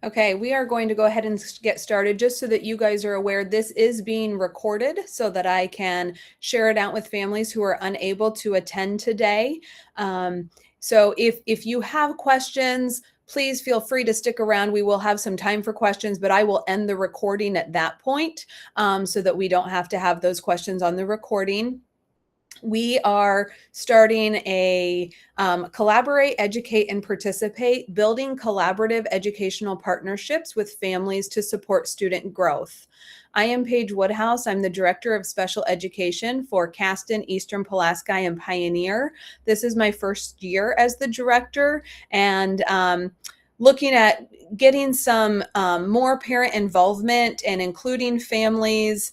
Okay, we are going to go ahead and get started just so that you guys are aware this is being recorded so that I can share it out with families who are unable to attend today. So if you have questions, please feel free to stick around. We will have some time for questions, but I will end the recording at that point so that we don't have to have those questions on the recording. We are starting a collaborate, educate, and participate, building collaborative educational partnerships with families to support student growth. I am Paige Woodhouse. I'm the Director of Special Education for Caston, Eastern Pulaski, and Pioneer. This is my first year as the director, and looking at getting some more parent involvement and including families,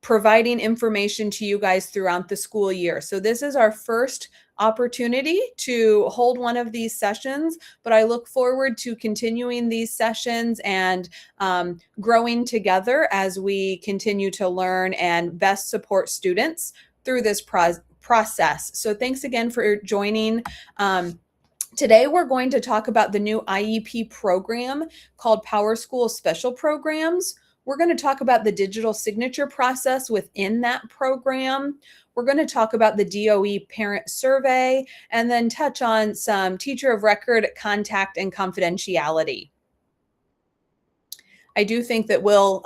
providing information to you guys throughout the school year. So this is our first opportunity to hold one of these sessions, but I look forward to continuing these sessions and growing together as we continue to learn and best support students through this process. So thanks again for joining. Today, we're going to talk about the new IEP program called Powerschool Special Programs. We're going to talk about the digital signature process within that program. We're going to talk about the DOE parent survey and then touch on some teacher of record contact and confidentiality. I do think that we'll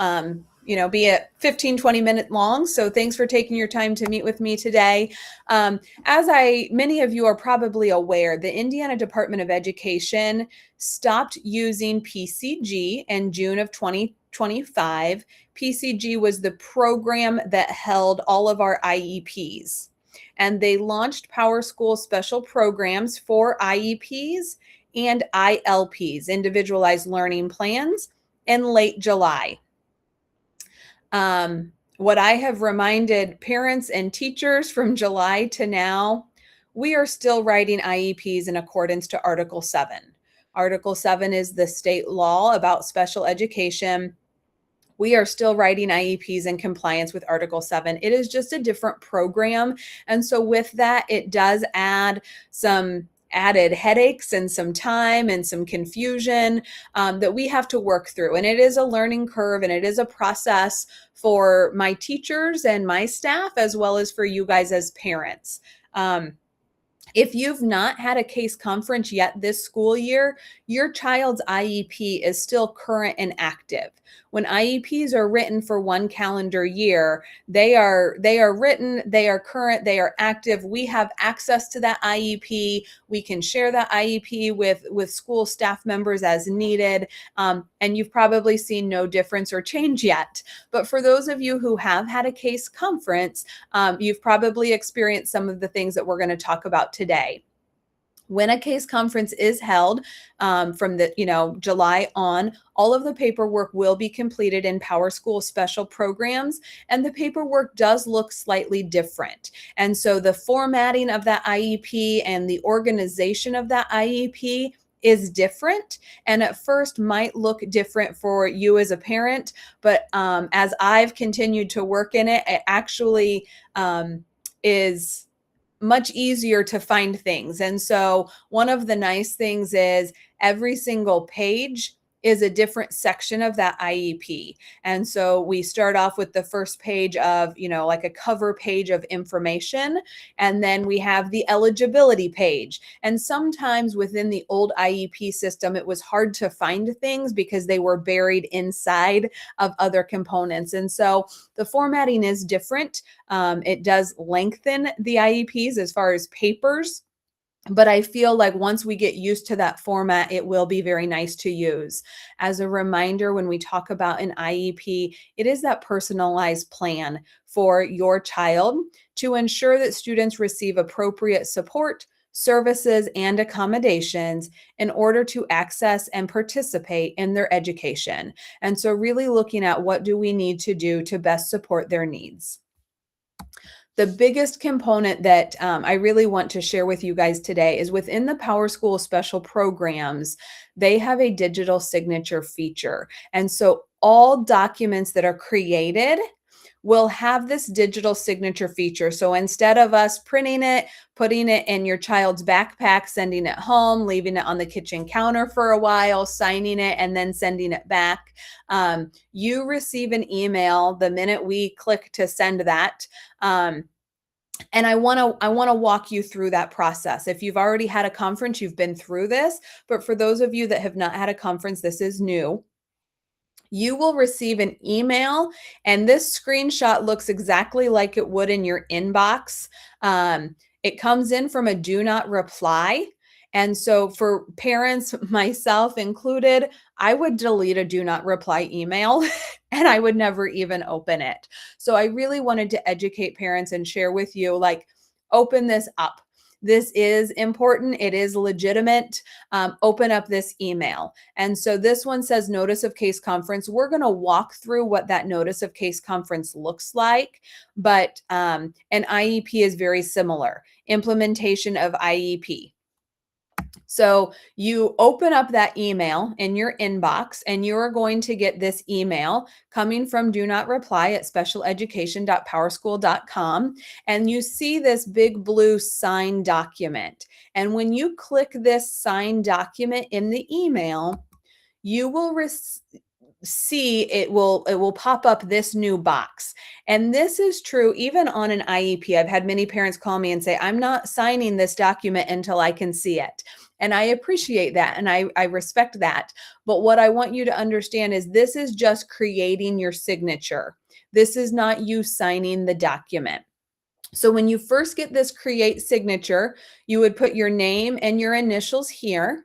be a 15-20 minute long. So thanks for taking your time to meet with me today. As many of you are probably aware, the Indiana Department of Education stopped using PCG in June of 2025. PCG was the program that held all of our IEPs. And they launched Powerschool Special Programs for IEPs and ILPs, Individualized Learning Plans, in late July. What I have reminded parents and teachers from July to now, we are still writing IEPs in accordance to Article 7. Article 7 is the state law about special education. We are still writing IEPs in compliance with Article 7. It is just a different program. And so with that, it does add some added headaches and some time and some confusion that we have to work through. And it is a learning curve and it is a process for my teachers and my staff, as well as for you guys as parents. If you've not had a case conference yet this school year, your child's IEP is still current and active. When IEPs are written for one calendar year, they are written, they are current, they are active. We have access to that IEP. We can share that IEP with school staff members as needed. And you've probably seen no difference or change yet. But for those of you who have had a case conference, you've probably experienced some of the things that we're going to talk about today. When a case conference is held from the July on, all of the paperwork will be completed in Powerschool Special Programs, and the paperwork does look slightly different. And so the formatting of that IEP and the organization of that IEP is different, and at first might look different for you as a parent, but as I've continued to work in it, it actually is much easier to find things. And so one of the nice things is every single page is a different section of that IEP. And so we start off with the first page of, like a cover page of information. And then we have the eligibility page. And sometimes within the old IEP system, it was hard to find things because they were buried inside of other components. And so the formatting is different. It does lengthen the IEPs as far as papers. But I feel like once we get used to that format, it will be very nice to use. As a reminder, when we talk about an IEP, it is that personalized plan for your child to ensure that students receive appropriate support, services, and accommodations in order to access and participate in their education. And so really looking at what do we need to do to best support their needs. The biggest component that I really want to share with you guys today is within the Powerschool Special Programs, they have a digital signature feature. And so all documents that are created will have this digital signature feature. So instead of us printing it, putting it in your child's backpack, sending it home, leaving it on the kitchen counter for a while, signing it, and then sending it back, you receive an email the minute we click to send that. And I want to walk you through that process. If you've already had a conference, you've been through this, but for those of you that have not had a conference, this is new. You will receive an email, and this screenshot looks exactly like it would in your inbox. It comes in from a do not reply. And so for parents, myself included, I would delete a do not reply email and I would never even open it. So I really wanted to educate parents and share with you, like, open this up. This is important. It is legitimate. Open up this email. And so this one says notice of case conference. We're going to walk through what that notice of case conference looks like, but an IEP is very similar. Implementation of IEP. So you open up that email in your inbox and you're going to get this email coming from do not reply at specialeducation.powerschool.com. And you see this big blue signed document. And when you click this signed document in the email, you will see it will pop up this new box. And this is true even on an IEP. I've had many parents call me and say, I'm not signing this document until I can see it. And I appreciate that and I respect that. But what I want you to understand is this is just creating your signature. This is not you signing the document. So when you first get this create signature, you would put your name and your initials here.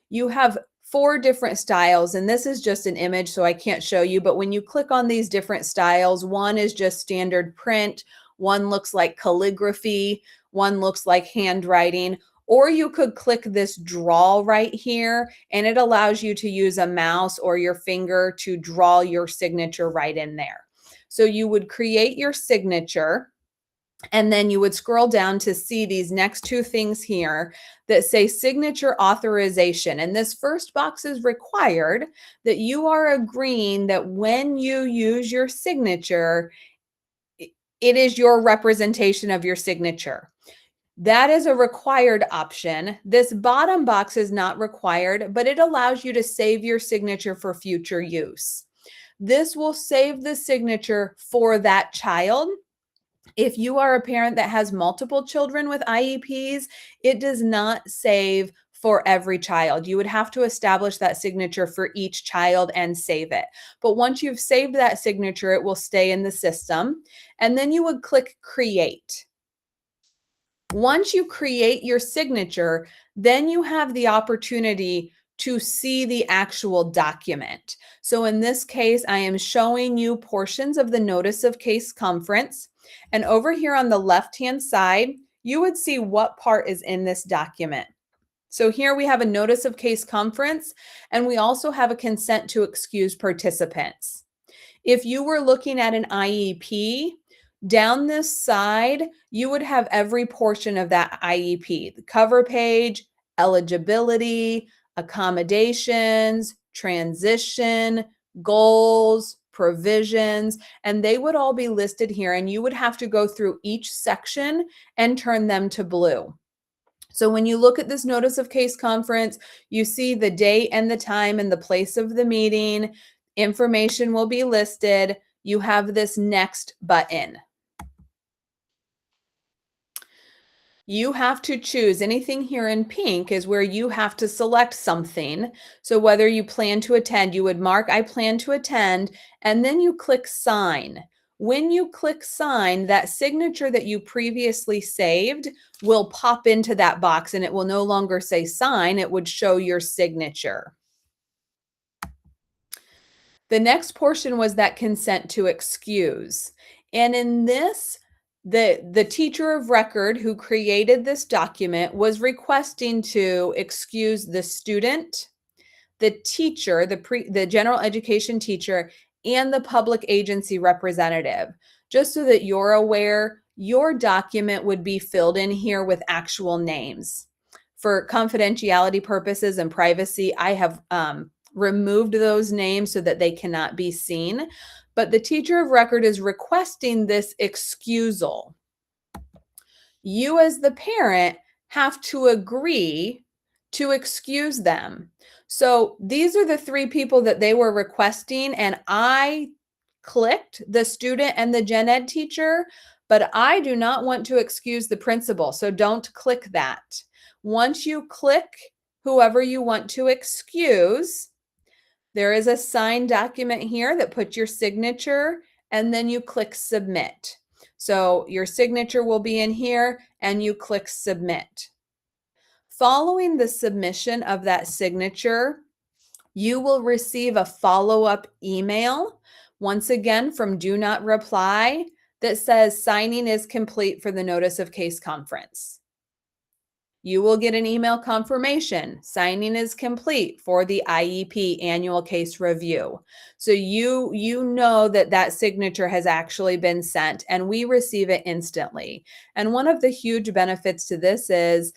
You have 4 different styles, and this is just an image, so I can't show you, but when you click on these different styles, one is just standard print, one looks like calligraphy, one looks like handwriting, or you could click this draw right here, and it allows you to use a mouse or your finger to draw your signature right in there. So you would create your signature, and then you would scroll down to see these next 2 things here that say signature authorization. And this first box is required that you are agreeing that when you use your signature, it is your representation of your signature. That is a required option. This bottom box is not required, but it allows you to save your signature for future use. This will save the signature for that child. If you are a parent that has multiple children with IEPs, it does not save for every child. You would have to establish that signature for each child and save it. But once you've saved that signature, it will stay in the system. And then you would click create. Once you create your signature, then you have the opportunity to see the actual document. So in this case, I am showing you portions of the notice of case conference. And over here on the left-hand side, you would see what part is in this document. So here we have a notice of case conference, and we also have a consent to excuse participants. If you were looking at an IEP, down this side, you would have every portion of that IEP, the cover page, eligibility, accommodations, transition, goals, provisions, and they would all be listed here, and you would have to go through each section and turn them to blue. So when you look at this notice of case conference, you see the date and the time and the place of the meeting. Information will be listed. You have this next button. You have to choose. Anything here in pink is where you have to select something. So whether you plan to attend, you would mark I plan to attend, and then you click sign. When you click sign, that signature that you previously saved will pop into that box, and it will no longer say sign, it would show your signature. The next portion was that consent to excuse. And in this, the teacher of record who created this document was requesting to excuse the student, the teacher, the general education teacher, and the public agency representative. Just so that you're aware, your document would be filled in here with actual names. For confidentiality purposes and privacy, I have removed those names so that they cannot be seen. but the teacher of record is requesting this excusal. You as the parent have to agree to excuse them. So these are the three people that they were requesting, and I clicked the student and the gen ed teacher, but I do not want to excuse the principal. So don't click that. Once you click whoever you want to excuse, there is a signed document here that puts your signature, and then you click submit. So your signature will be in here and you click submit. Following the submission of that signature, you will receive a follow-up email, once again from Do Not Reply, that says signing is complete for the notice of case conference. You will get an email confirmation. Signing is complete for the IEP annual case review. So you know that that signature has actually been sent, and we receive it instantly. And one of the huge benefits to this is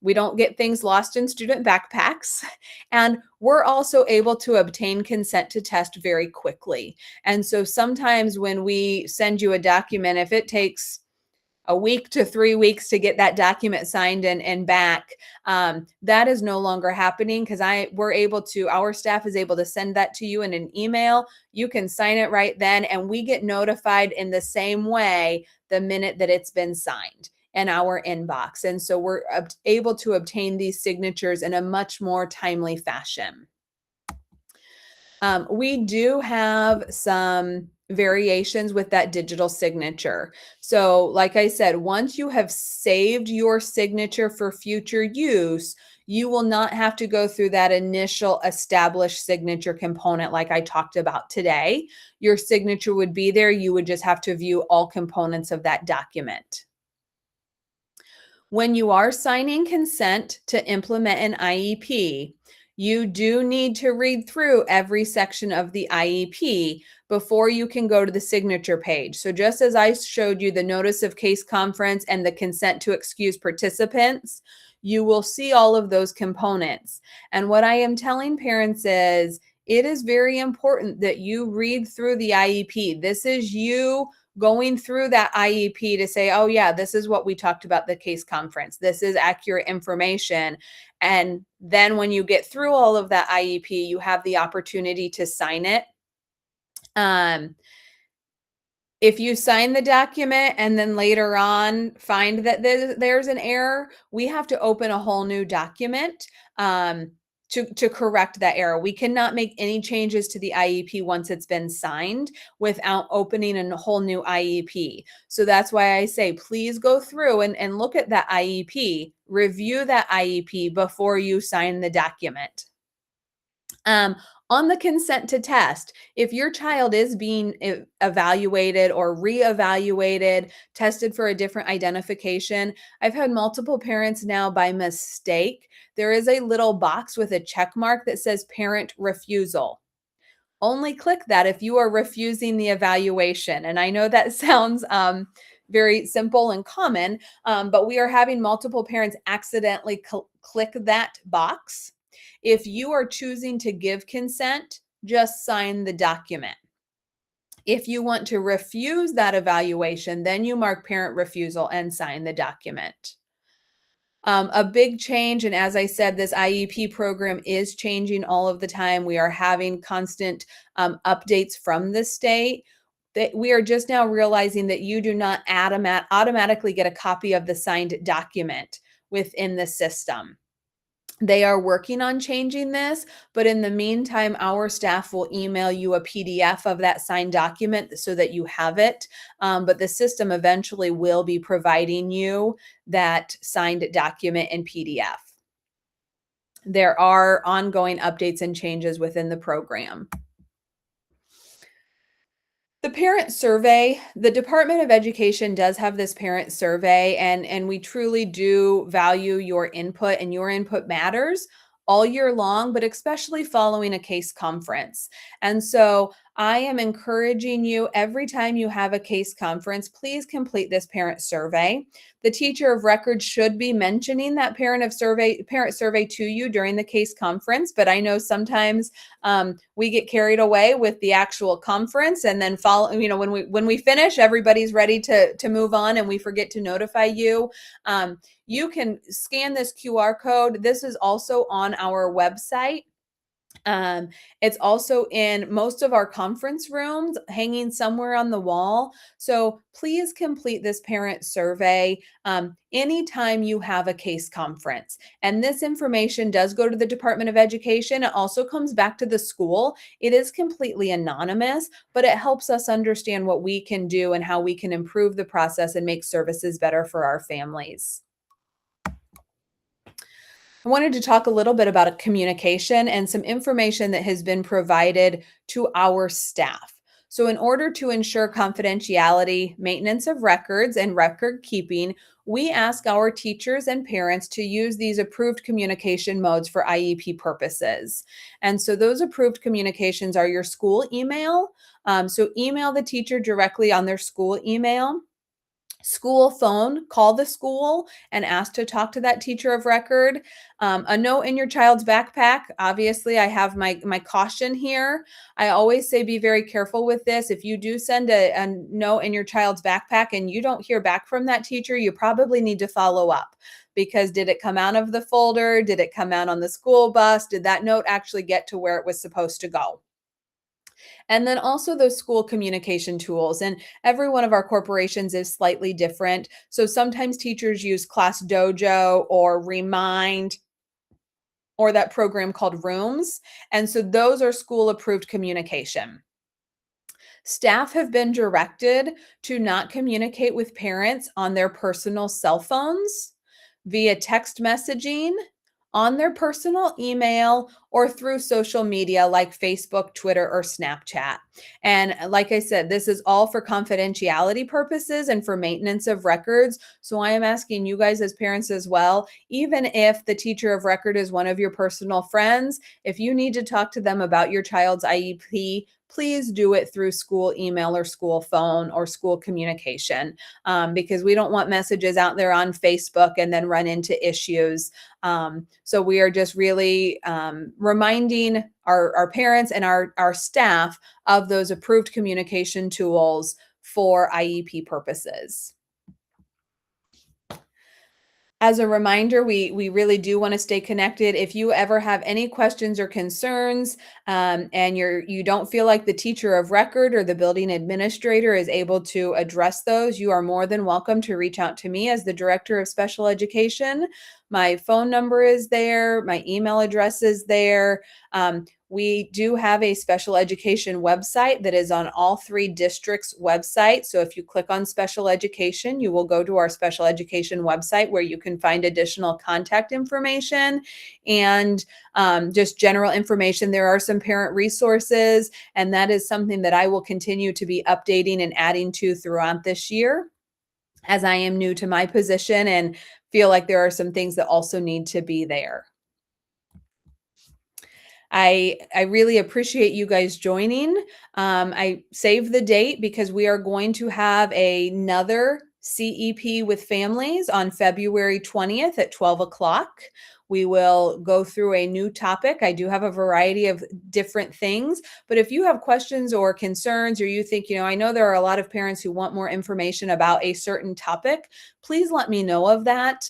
we don't get things lost in student backpacks, and we're also able to obtain consent to test very quickly. And so sometimes when we send you a document, if it takes a week to 3 weeks to get that document signed and back, that is no longer happening, because our staff is able to send that to you in an email. You can sign it right then, and we get notified in the same way the minute that it's been signed in our inbox. And so we're able to obtain these signatures in a much more timely fashion. We do have some variations with that digital signature. So like I said, once you have saved your signature for future use, you will not have to go through that initial established signature component like I talked about today. Your signature would be there. You would just have to view all components of that document. When you are signing consent to implement an IEP, you do need to read through every section of the IEP before you can go to the signature page. So just as I showed you the notice of case conference and the consent to excuse participants, you will see all of those components. And what I am telling parents is, it is very important that you read through the IEP. This is you going through that IEP to say, oh yeah, this is what we talked about the case conference. This is accurate information. And then when you get through all of that IEP, you have the opportunity to sign it. If you sign the document and then later on find that there's an error, we have to open a whole new document to correct that error. We cannot make any changes to the IEP once it's been signed without opening a whole new IEP. So that's why I say, please go through and look at that IEP, review that IEP before you sign the document. On the consent to test, if your child is being evaluated or reevaluated, tested for a different identification, I've had multiple parents now by mistake. There is a little box with a check mark that says parent refusal. Only click that if you are refusing the evaluation. And I know that sounds very simple and common, but we are having multiple parents accidentally click that box. If you are choosing to give consent, just sign the document. If you want to refuse that evaluation, then you mark parent refusal and sign the document. A big change, and as I said, this IEP program is changing all of the time. We are having constant updates from the state. That we are just now realizing that you do not automatically get a copy of the signed document within the system. They are working on changing this, but in the meantime, our staff will email you a PDF of that signed document so that you have it. But the system eventually will be providing you that signed document in PDF. There are ongoing updates and changes within the program. The parent survey, the Department of Education does have this parent survey, and we truly do value your input, and your input matters all year long, but especially following a case conference. And so I am encouraging you every time you have a case conference, please complete this parent survey. The teacher of record should be mentioning that parent survey to you during the case conference, but I know sometimes we get carried away with the actual conference, and then when we finish, everybody's ready to move on, and we forget to notify you. You can scan this QR code. This is also on our website. Um, it's also in most of our conference rooms, hanging somewhere on the wall. So please complete this parent survey anytime you have a case conference. And this information does go to the Department of Education. It also comes back to the school. It is completely anonymous, but it helps us understand what we can do and how we can improve the process and make services better for our families. I wanted to talk a little bit about communication and some information that has been provided to our staff. So, in order to ensure confidentiality, maintenance of records, and record keeping, we ask our teachers and parents to use these approved communication modes for IEP purposes. And so, those approved communications are your school email. So, email the teacher directly on their school email. School phone, call the school and ask to talk to that teacher of record. A note in your child's backpack. Obviously, I have my caution here. I always say be very careful with this. If you do send a note in your child's backpack and you don't hear back from that teacher, you probably need to follow up, because did it come out of the folder? Did it come out on the school bus? Did that note actually get to where it was supposed to go? And then also those school communication tools. And every one of our corporations is slightly different. So sometimes teachers use Class Dojo or Remind or that program called Rooms. And so those are school approved communication. Staff have been directed to not communicate with parents on their personal cell phones, via text messaging, on their personal email, or through social media like Facebook, Twitter, or Snapchat. And like I said, this is all for confidentiality purposes and for maintenance of records. So I am asking you guys as parents as well, even if the teacher of record is one of your personal friends, if you need to talk to them about your child's IEP, please do it through school email or school phone or school communication, because we don't want messages out there on Facebook and then run into issues. So we are just really reminding our parents and our staff of those approved communication tools for IEP purposes. As a reminder, we really do want to stay connected. If you ever have any questions or concerns, and you don't feel like the teacher of record or the building administrator is able to address those, you are more than welcome to reach out to me as the director of special education. My phone number is there. My email address is there. We do have a special education website that is on all three districts' websites. So if you click on special education, you will go to our special education website where you can find additional contact information and just general information. There are some parent resources, and that is something that I will continue to be updating and adding to throughout this year, as I am new to my position and feel like there are some things that also need to be there. I really appreciate you guys joining. I saved the date because we are going to have another CEP with families on February 20th at 12 o'clock. We will go through a new topic. I do have a variety of different things, but if you have questions or concerns, or you think, I know there are a lot of parents who want more information about a certain topic, please let me know of that.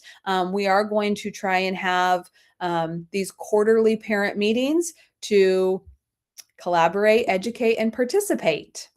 We are going to try and have these quarterly parent meetings to collaborate, educate, and participate.